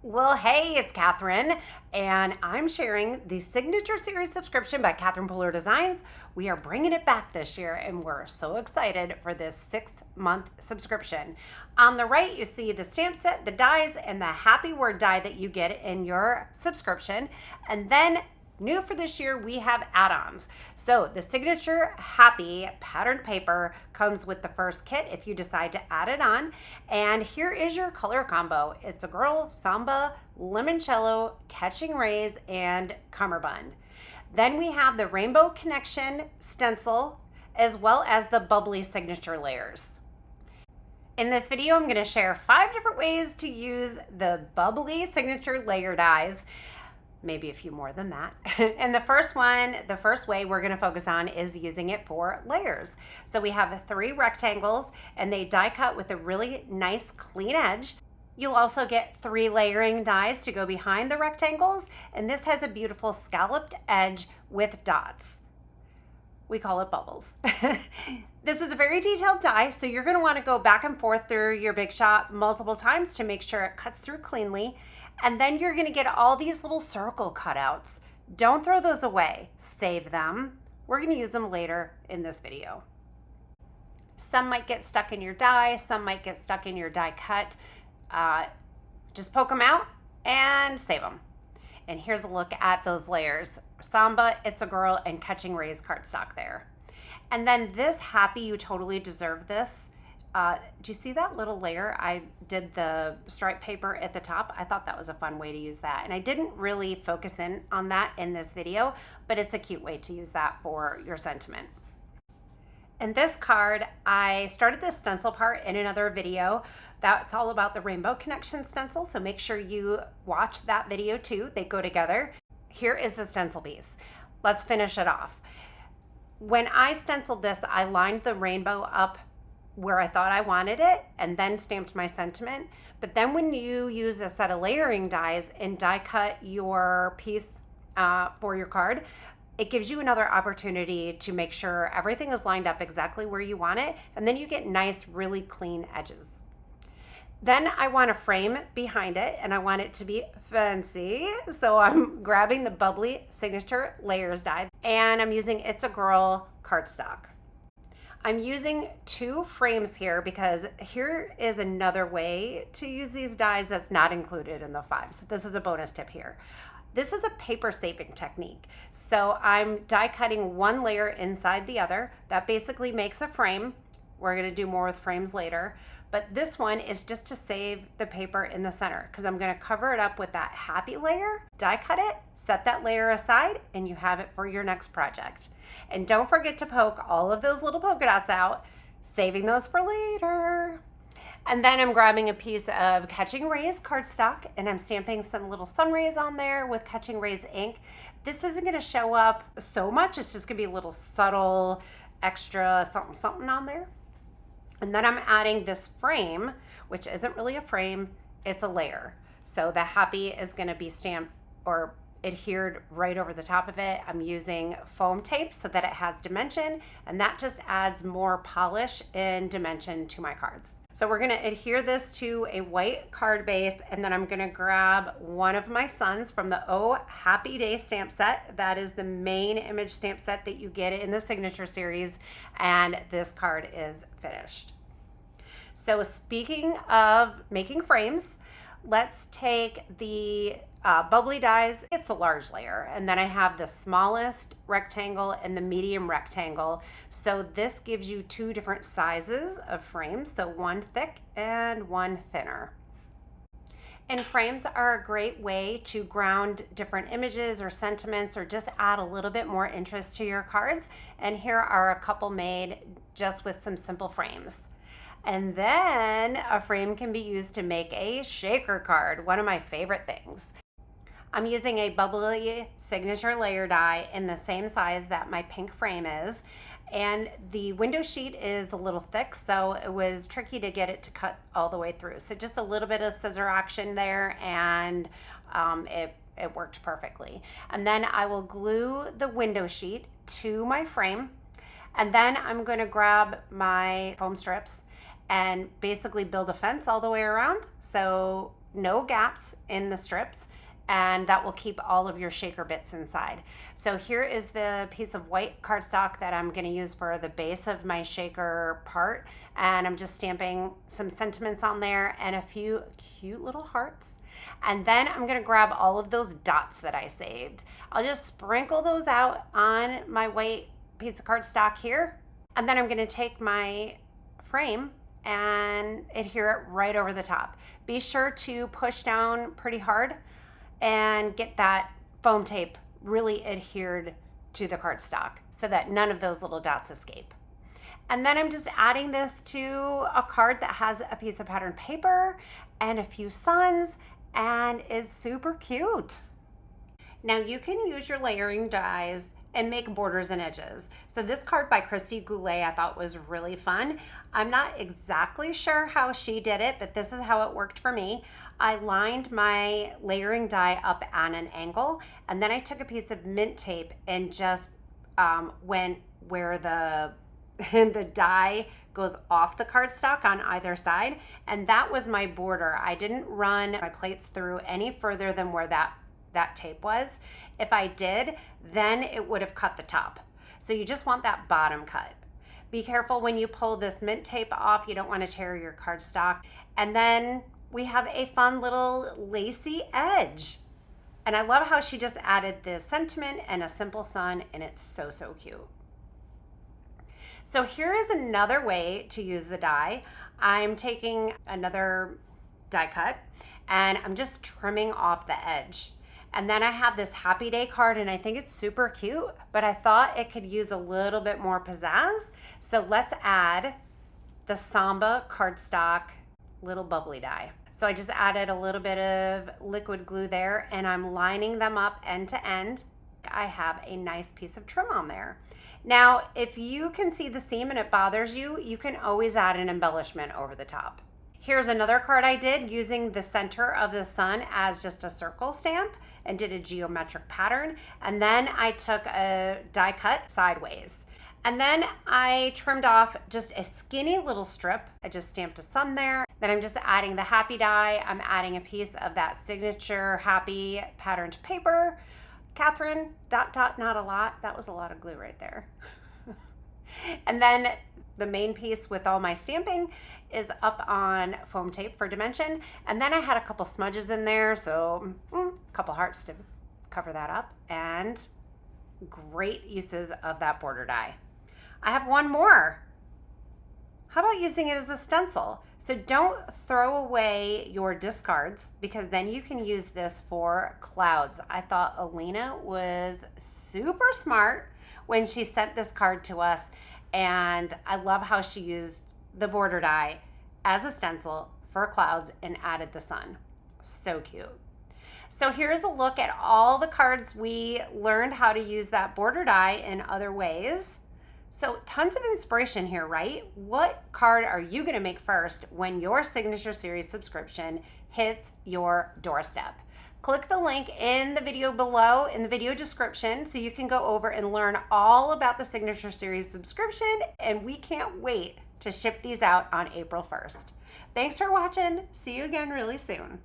Well, hey, it's Catherine, and I'm sharing the Signature Series subscription by Catherine Puller Designs. We are bringing it back this year, and we're so excited for this 6-month subscription. On the right, you see the stamp set, the dies, and the happy word die that you get in your subscription. And then new for this year, we have add-ons. So the Signature Happy patterned paper comes with the first kit if you decide to add it on. And here is your color combo. It's a girl, samba, limoncello, catching rays, and cummerbund. Then we have the Rainbow Connection stencil, as well as the bubbly signature layers. In this video, I'm going to share 5 different ways to use the bubbly signature layer dies. Maybe a few more than that. And the first way we're gonna focus on is using it for layers. So we have 3 rectangles and they die cut with a really nice clean edge. You'll also get 3 layering dies to go behind the rectangles, and this has a beautiful scalloped edge with dots. We call it bubbles. This is a very detailed die, so you're gonna wanna go back and forth through your Big Shot multiple times to make sure it cuts through cleanly. And then you're gonna get all these little circle cutouts. Don't throw those away, save them. We're gonna use them later in this video. Some might get stuck in your die, some might get stuck in your die cut. Just poke them out and save them. And here's a look at those layers. Samba, It's a Girl, and Catching Rays cardstock there. And then this Happy You Totally Deserve This. Do you see that little layer? I did the stripe paper at the top. I thought that was a fun way to use that. And I didn't really focus in on that in this video, but it's a cute way to use that for your sentiment. And this card, I started this stencil part in another video. That's all about the Rainbow Connection stencil, so make sure you watch that video too. They go together. Here is the stencil piece. Let's finish it off. When I stenciled this, I lined the rainbow up where I thought I wanted it and then stamped my sentiment. But then when you use a set of layering dies and die cut your piece for your card, it gives you another opportunity to make sure everything is lined up exactly where you want it, and then you get nice, really clean edges. Then I want a frame behind it, and I want it to be fancy. So I'm grabbing the bubbly signature layers die, and I'm using It's a Girl cardstock. I'm using 2 frames here because here is another way to use these dies that's not included in the 5. So this is a bonus tip here. This is a paper saving technique. So I'm die cutting 1 layer inside the other. That basically makes a frame. We're gonna do more with frames later. But this one is just to save the paper in the center because I'm gonna cover it up with that happy layer, die cut it, set that layer aside, and you have it for your next project. And don't forget to poke all of those little polka dots out, saving those for later. And then I'm grabbing a piece of Catching Rays cardstock and I'm stamping some little sun rays on there with Catching Rays ink. This isn't gonna show up so much, it's just gonna be a little subtle extra something on there. And then I'm adding this frame, which isn't really a frame, it's a layer. So the happy is gonna be stamped or adhered right over the top of it. I'm using foam tape so that it has dimension, and that just adds more polish and dimension to my cards. So we're gonna adhere this to a white card base, and then I'm gonna grab one of my sons from the Oh Happy Day stamp set. That is the main image stamp set that you get in the Signature Series, and this card is finished. So speaking of making frames, let's take the bubbly dies. It's a large layer, and then I have the smallest rectangle and the medium rectangle. So this gives you 2 different sizes of frames, so 1 thick and 1 thinner. And frames are a great way to ground different images or sentiments or just add a little bit more interest to your cards. And here are a couple made just with some simple frames. And then a frame can be used to make a shaker card, one of my favorite things. I'm using a bubbly signature layer die in the same size that my pink frame is. And the window sheet is a little thick, so it was tricky to get it to cut all the way through. So just a little bit of scissor action there, and it worked perfectly. And then I will glue the window sheet to my frame. And then I'm gonna grab my foam strips and basically build a fence all the way around. So no gaps in the strips, and that will keep all of your shaker bits inside. So here is the piece of white cardstock that I'm going to use for the base of my shaker part, and I'm just stamping some sentiments on there and a few cute little hearts. And then I'm going to grab all of those dots that I saved. I'll just sprinkle those out on my white piece of cardstock here, and then I'm going to take my frame and adhere it right over the top. Be sure to push down pretty hard and get that foam tape really adhered to the cardstock so that none of those little dots escape. And then I'm just adding this to a card that has a piece of patterned paper and a few suns, and it's super cute. Now you can use your layering dies and make borders and edges. So this card by Christy Goulet I thought was really fun. I'm not exactly sure how she did it, but this is how it worked for me. I lined my layering die up on an angle, and then I took a piece of mint tape and just went where the die goes off the cardstock on either side, and that was my border. I didn't run my plates through any further than where that tape was. If I did, then it would have cut the top. So you just want that bottom cut. Be careful when you pull this mint tape off. You don't want to tear your cardstock. And then we have a fun little lacy edge. And I love how she just added this sentiment and a simple sun, and it's so, so cute. So here is another way to use the die. I'm taking another die cut and I'm just trimming off the edge. And then I have this Happy Day card, and I think it's super cute, but I thought it could use a little bit more pizzazz. So let's add the Samba cardstock little bubbly die. So I just added a little bit of liquid glue there, and I'm lining them up end to end. I have a nice piece of trim on there. Now, if you can see the seam and it bothers you, you can always add an embellishment over the top. Here's another card I did using the center of the sun as just a circle stamp and did a geometric pattern. And then I took a die cut sideways. And then I trimmed off just a skinny little strip. I just stamped a sun there. Then I'm just adding the happy die. I'm adding a piece of that signature happy patterned paper. Catherine, ... not a lot. That was a lot of glue right there. And then the main piece with all my stamping is up on foam tape for dimension. And then I had a couple smudges in there, so a couple hearts to cover that up, and great uses of that border die. I have one more. How about using it as a stencil? So don't throw away your discards, because then you can use this for clouds. I thought Alina was super smart when she sent this card to us, and I love how she used the border die as a stencil for clouds and added the sun. So cute. So here's a look at all the cards we learned how to use that border die in other ways. So tons of inspiration here, right? What card are you going to make first when your Signature Series subscription hits your doorstep? Click the link in the video below in the video description so you can go over and learn all about the Signature Series subscription, and we can't wait to ship these out on April 1st. Thanks for watching. See you again really soon.